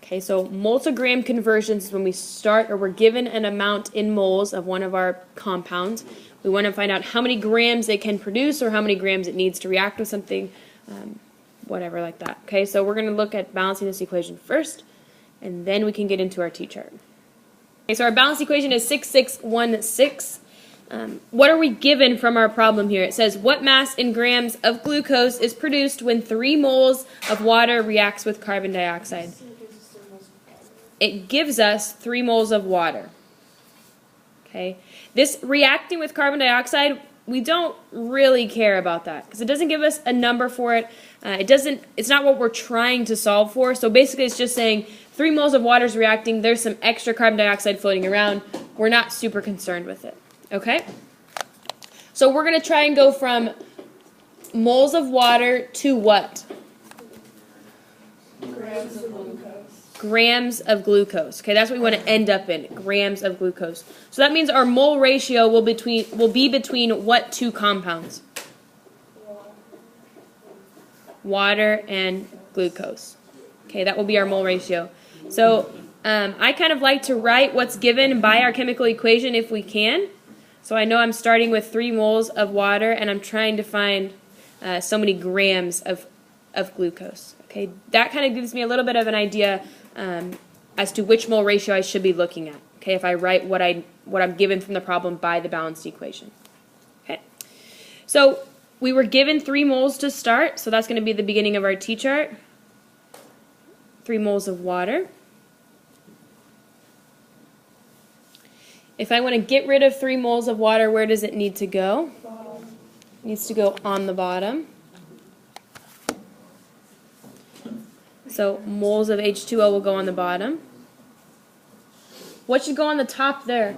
Okay, so mole to gram conversions is when we start or we're given an amount in moles of one of our compounds. We want to find out how many grams it can produce or how many grams it needs to react with something, whatever like that. Okay, so we're going to look at balancing this equation first, and then we can get into our T-chart. Okay, so our balanced equation is 6616. What are we given from our problem here? It says, what mass in grams of glucose is produced when 3 moles of water reacts with carbon dioxide? It gives us 3 moles of water. Okay, this reacting with carbon dioxide, we don't really care about that because it doesn't give us a number for it. It's not what we're trying to solve for. So basically it's just saying 3 moles of water is reacting. There's some extra carbon dioxide floating around. We're not super concerned with it. Okay? So we're going to try and go from moles of water to what? Grams of glucose. Grams of glucose. Okay, that's what we want to end up in, grams of glucose. So that means our mole ratio will be between what 2 compounds? Water and glucose. Okay, that will be our mole ratio. So I kind of like to write what's given by our chemical equation if we can. So I know I'm starting with 3 moles of water and I'm trying to find so many grams of glucose. Okay, that kind of gives me a little bit of an idea as to which mole ratio I should be looking at. Okay, if I write what I'm given from the problem by the balanced equation. Okay, so we were given 3 moles to start, so that's going to be the beginning of our T-chart. 3 moles of water. If I want to get rid of 3 moles of water, where does it need to go? It needs to go on the bottom. So moles of H2O will go on the bottom. What should go on the top there?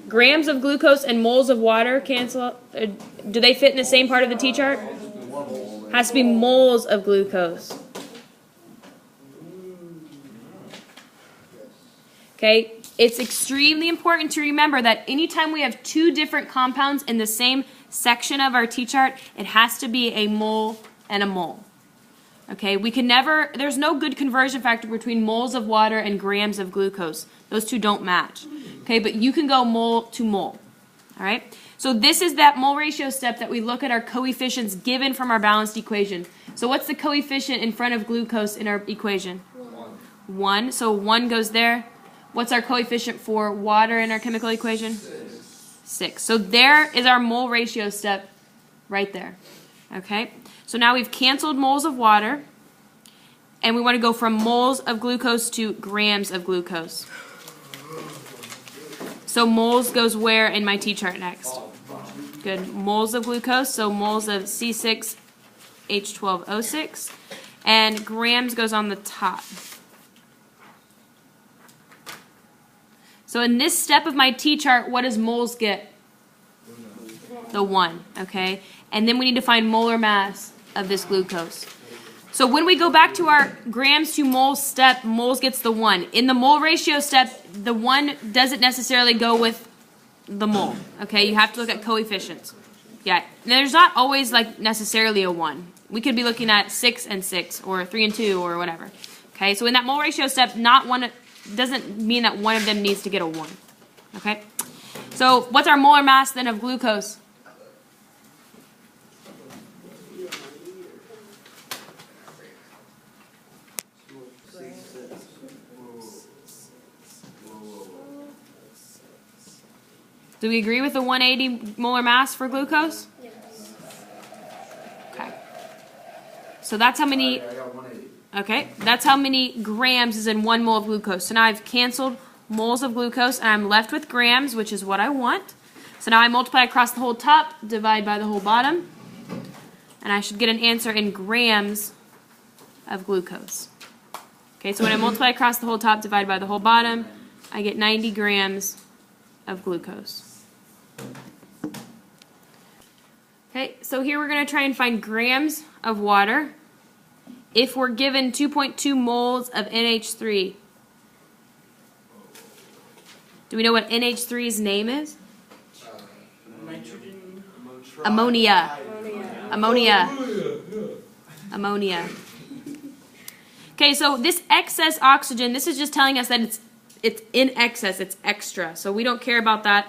Grams of glucose and moles of water cancel. Do they fit in the same part of the T-chart? Has to be moles of glucose. Okay, it's extremely important to remember that anytime we have 2 different compounds in the same section of our T-chart, it has to be a mole and a mole. Okay, we can never, there's no good conversion factor between moles of water and grams of glucose. Those 2 don't match. Okay, but you can go mole to mole. All right, so this is that mole ratio step that we look at our coefficients given from our balanced equation. So what's the coefficient in front of glucose in our equation? 1. So 1 goes there. What's our coefficient for water in our chemical equation? 6. So there is our mole ratio step right there. Okay, so now we've canceled moles of water, and we want to go from moles of glucose to grams of glucose. So moles goes where in my T-chart next? Good. Moles of glucose, so moles of C6H12O6, and grams goes on the top. So in this step of my T-chart, what does moles get? The 1, okay? And then we need to find molar mass of this glucose. So when we go back to our grams to moles step, moles gets the 1. In the mole ratio step, the 1 doesn't necessarily go with the mole, okay? You have to look at coefficients. Yeah, there's not always like necessarily a 1. We could be looking at 6 and 6 or 3 and 2 or whatever. Okay, so in that mole ratio step, not one doesn't mean that one of them needs to get a 1. Okay? So what's our molar mass then of glucose? Do we agree with the 180 molar mass for glucose? Yes. Okay. So that's how many... Okay, that's how many grams is in 1 mole of glucose. So now I've canceled moles of glucose, and I'm left with grams, which is what I want. So now I multiply across the whole top, divide by the whole bottom, and I should get an answer in grams of glucose. Okay, so when I multiply across the whole top, divide by the whole bottom, I get 90 grams of glucose. Okay, so here we're going to try and find grams of water. If we're given 2.2 moles of NH3, do we know what NH3's name is? Nitrogen. Ammonia. Ammonia. Ammonia. Okay, so this excess oxygen, this is just telling us that it's in excess, it's extra. So we don't care about that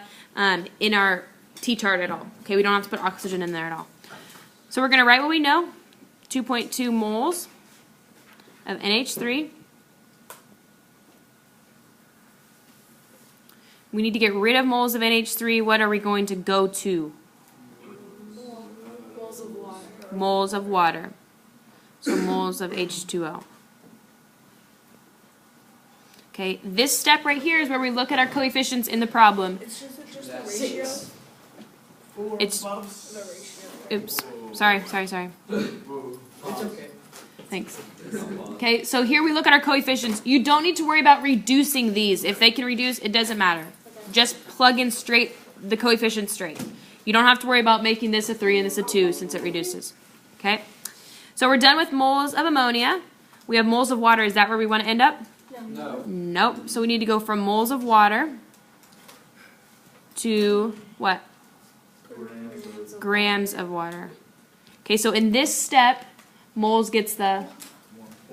in our T-chart at all. Okay, we don't have to put oxygen in there at all. So we're going to write what we know, 2.2 moles of NH3. We need to get rid of moles of NH3. What are we going to go to? Moles of water. Moles of water. So moles of H2O. Okay, this step right here is where we look at our coefficients in the problem. It's just the ratio. It's, The ratio. oops, sorry. It's okay. Thanks. Okay, so here we look at our coefficients. You don't need to worry about reducing these. If they can reduce, it doesn't matter. Just plug in straight the coefficient straight. You don't have to worry about making this a 3 and this a 2 since it reduces. Okay? So we're done with moles of ammonia. We have moles of water. Is that where we want to end up? No. Nope. So we need to go from moles of water to what? Grams of water. Okay, so in this step, moles gets the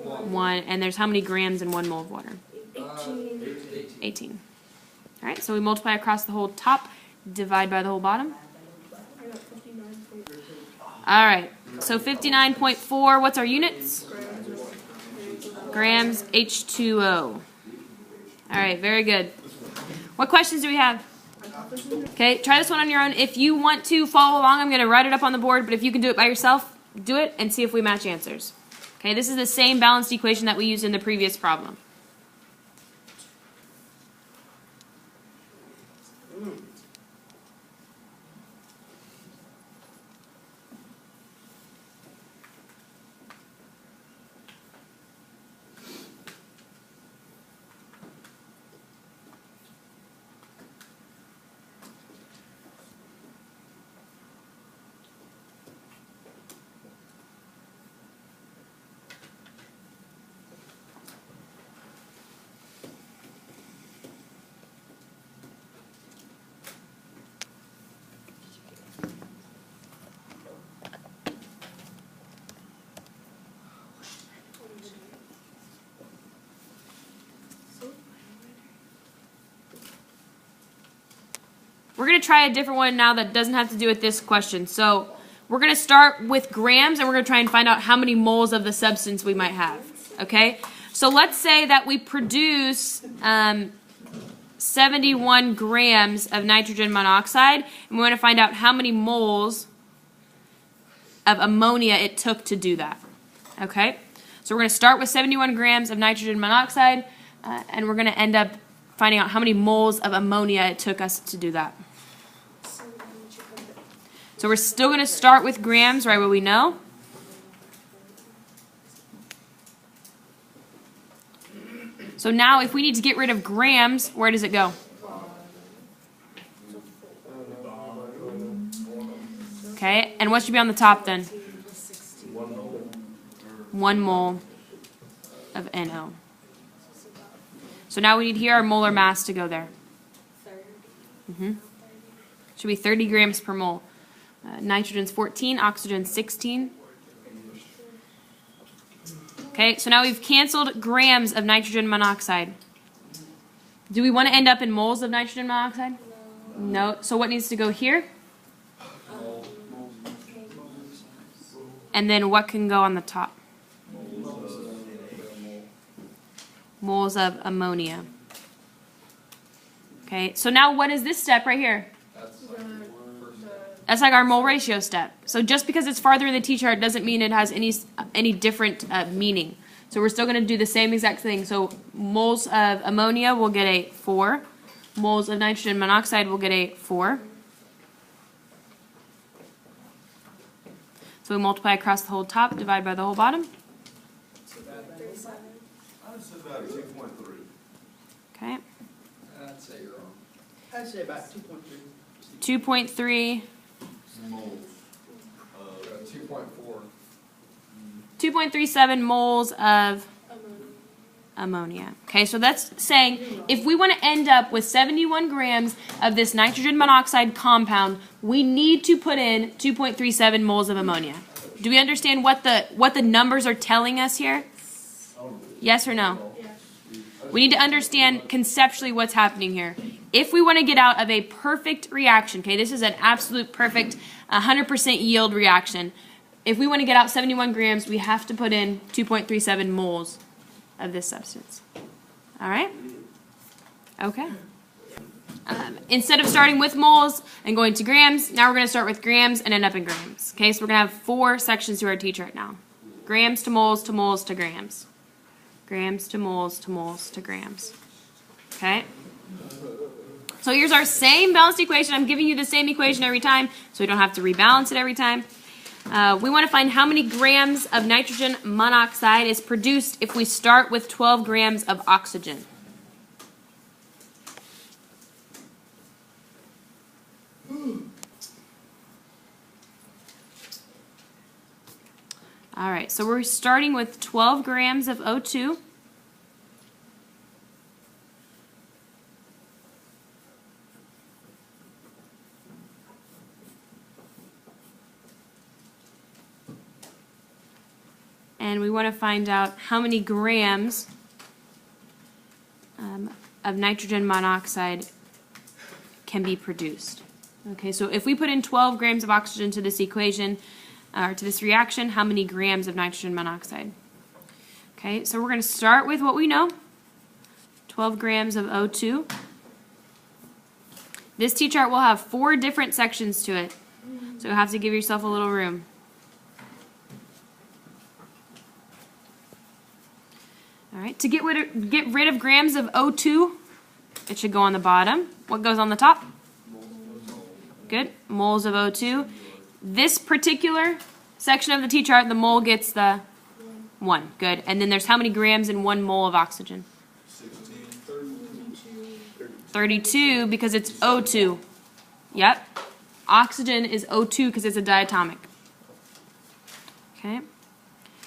1, and there's how many grams in 1 mole of water? 18. All right, so we multiply across the whole top, divide by the whole bottom. All right, so 59.4, what's our units? Grams H2O. All right, very good. What questions do we have? Okay, try this one on your own. If you want to follow along, I'm going to write it up on the board, but if you can do it by yourself, do it and see if we match answers. Okay, this is the same balanced equation that we used in the previous problem. We're going to try a different one now that doesn't have to do with this question. So we're going to start with grams, and we're going to try and find out how many moles of the substance we might have. Okay? So let's say that we produce 71 grams of nitrogen monoxide, and we want to find out how many moles of ammonia it took to do that. Okay? So we're going to start with 71 grams of nitrogen monoxide, and we're going to end up finding out how many moles of ammonia it took us to do that. So we're still going to start with grams, right, what we know. So now if we need to get rid of grams, where does it go? Okay, and what should be on the top then? 1 mole of NO. So now we need here our molar mass to go there. Should be 30 grams per mole. Nitrogen's 14, oxygen's 16. Okay, so now we've canceled grams of nitrogen monoxide. Do we want to end up in moles of nitrogen monoxide? No. So what needs to go here? And then what can go on the top? Moles of ammonia. Okay, so now what is this step right here? That's like our mole ratio step. So just because it's farther in the T-chart doesn't mean it has any different meaning. So we're still going to do the same exact thing. So moles of ammonia will get a 4. Moles of nitrogen monoxide will get a 4. So we multiply across the whole top, divide by the whole bottom. Okay. I'd say you're wrong. I'd say about 2.3. 2.3. Moles. 2.4. 2.37 moles of ammonia. Okay, so that's saying if we want to end up with 71 grams of this nitrogen monoxide compound, we need to put in 2.37 moles of ammonia. Do we understand what the numbers are telling us here? Yes or no? Yes. We need to understand conceptually what's happening here. If we want to get out of a perfect reaction, okay, this is an absolute perfect 100% yield reaction. If we want to get out 71 grams, we have to put in 2.37 moles of this substance. All right? Okay. Instead of starting with moles and going to grams, now we're going to start with grams and end up in grams. Okay, so we're going to have 4 sections to our T-chart now. Grams to moles to moles to grams. Grams to moles to moles to grams. Okay? So here's our same balanced equation. I'm giving you the same equation every time, so we don't have to rebalance it every time. We want to find how many grams of nitrogen monoxide is produced if we start with 12 grams of oxygen. All right, so we're starting with 12 grams of O2. And we want to find out how many grams of nitrogen monoxide can be produced. Okay, so if we put in 12 grams of oxygen to this equation, or to this reaction, how many grams of nitrogen monoxide? Okay, so we're going to start with what we know, 12 grams of O2. This T-chart will have 4 different sections to it, so you'll have to give yourself a little room. All right, to get rid of grams of O2, it should go on the bottom. What goes on the top? Good, moles of O2. This particular section of the T-chart, the mole gets the 1. Good. And then there's how many grams in 1 mole of oxygen? 32 because it's O2. Yep. Oxygen is O2 because it's a diatomic. Okay.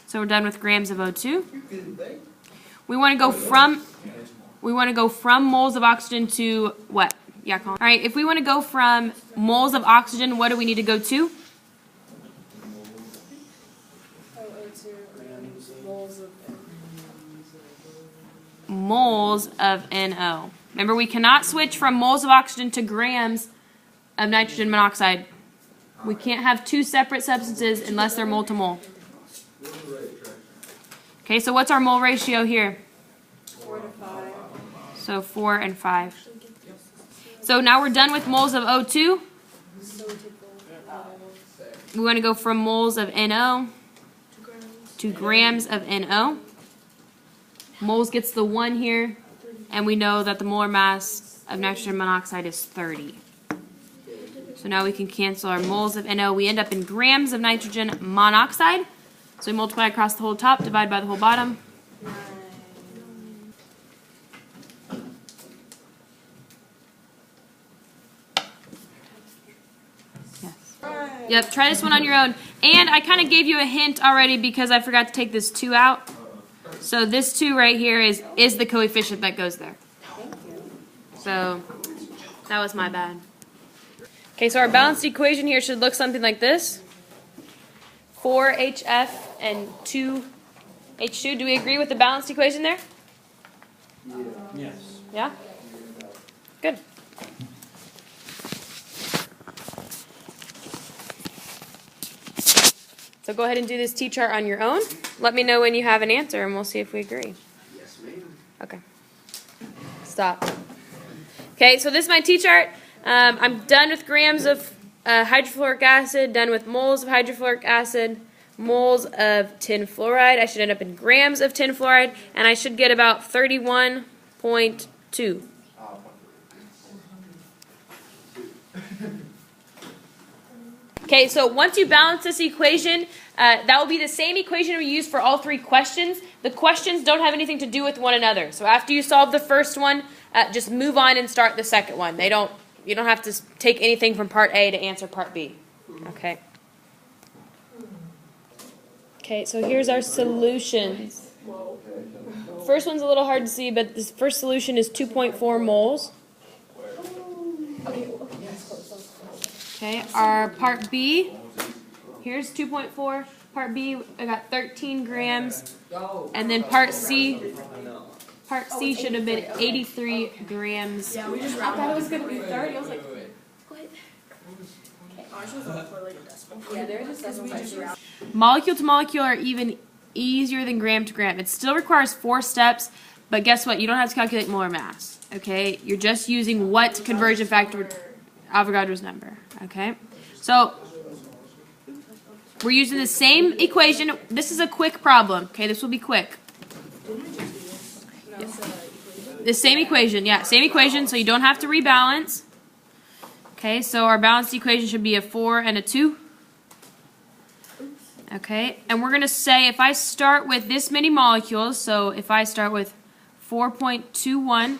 So we're done with grams of O2. We want to go from moles of oxygen to what? Yeah, Colin. All right, if we want to go from moles of oxygen, what do we need to go to? Moles of NO. Remember, we cannot switch from moles of oxygen to grams of nitrogen monoxide. We can't have 2 separate substances unless they're mole to mole. Okay, so what's our mole ratio here? 4 to 5. So 4 and 5. So now we're done with moles of O2. We want to go from moles of NO to grams of NO. Moles gets the 1 here, and we know that the molar mass of nitrogen monoxide is 30. So now we can cancel our moles of NO. We end up in grams of nitrogen monoxide. So we multiply across the whole top, divide by the whole bottom. Yep, try this one on your own. And I kind of gave you a hint already because I forgot to take this 2 out. So this 2 right here is the coefficient that goes there. So that was my bad. Okay, so our balanced equation here should look something like this. 4HF and 2H2. Do we agree with the balanced equation there? Yes. Yeah? Good. So go ahead and do this T-chart on your own. Let me know when you have an answer, and we'll see if we agree. Yes, ma'am. Okay. Stop. Okay, so this is my T-chart. I'm done with grams of hydrofluoric acid, done with moles of hydrofluoric acid, moles of tin fluoride. I should end up in grams of tin fluoride, and I should get about 31.2. Okay, so once you balance this equation, that will be the same equation we use for all 3 questions. The questions don't have anything to do with one another. So after you solve the first one, just move on and start the second one. You don't have to take anything from part A to answer part B. Okay. Okay, so here's our solutions. First one's a little hard to see, but this first solution is 2.4 moles. Okay, our part B, here's 2.4. Part B, I got 13 grams. And then part C should have been 83 grams. Yeah, we just I thought it was gonna be 30. I was like, what? Yeah, they're just decimal. Molecule to molecule are even easier than gram to gram. It still requires 4 steps, but guess what? You don't have to calculate molar mass. Okay? You're just using what conversion factor Avogadro's number. Okay? So we're using the same equation. This is a quick problem. Okay, this will be quick. The same equation, yeah, same equation, so you don't have to rebalance. Okay, so our balanced equation should be a 4 and a 2. Okay, and we're going to say if I start with this many molecules, so if I start with 4.21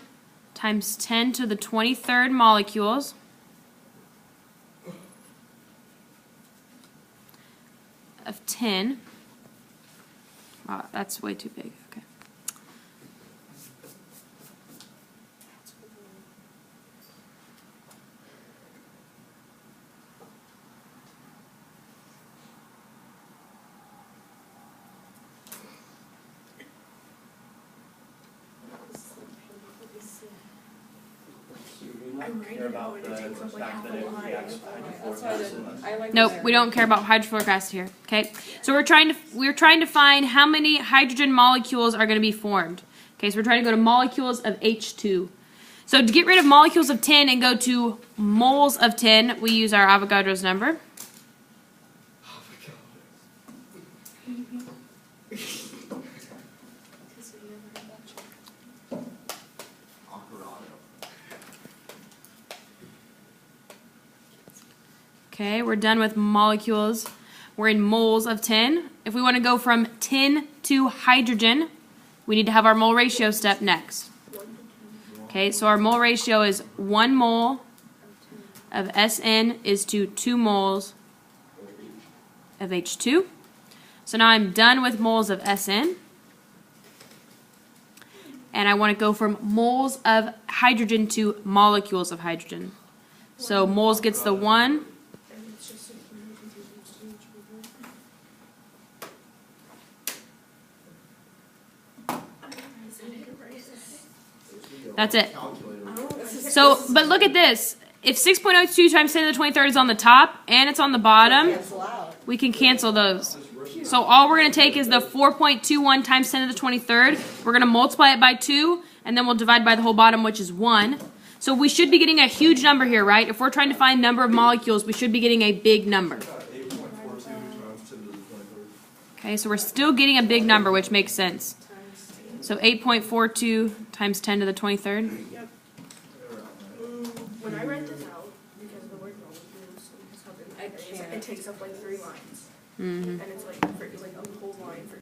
times 10 to the 23rd molecules, of 10. Wow, that's way too big. Okay. Nope, we don't care about hydrofluoric acid here. Okay, so we're trying to find how many hydrogen molecules are going to be formed. Okay, so we're trying to go to molecules of H2. So to get rid of molecules of 10 and go to moles of 10, we use our Avogadro's number. Okay, we're done with molecules. We're in moles of 10. If we want to go from 10 to hydrogen, we need to have our mole ratio step next. Okay, so our mole ratio is 1 mole of SN is to 2 moles of H2. So now I'm done with moles of SN. And I want to go from moles of hydrogen to molecules of hydrogen. So moles gets the 1. That's it. So, but look at this. If 6.02 times 10 to the 23rd is on the top and it's on the bottom, we can cancel those. So all we're going to take is the 4.21 times 10 to the 23rd. We're going to multiply it by 2, and then we'll divide by the whole bottom, which is 1. So we should be getting a huge number here, right? If we're trying to find number of molecules, we should be getting a big number. Okay, so we're still getting a big number, which makes sense. So 8.42 times 10 to the 23rd. Yep. When I write this out, because of the word molecules, it takes up like 3 lines. Mm-hmm. And it's like a whole line for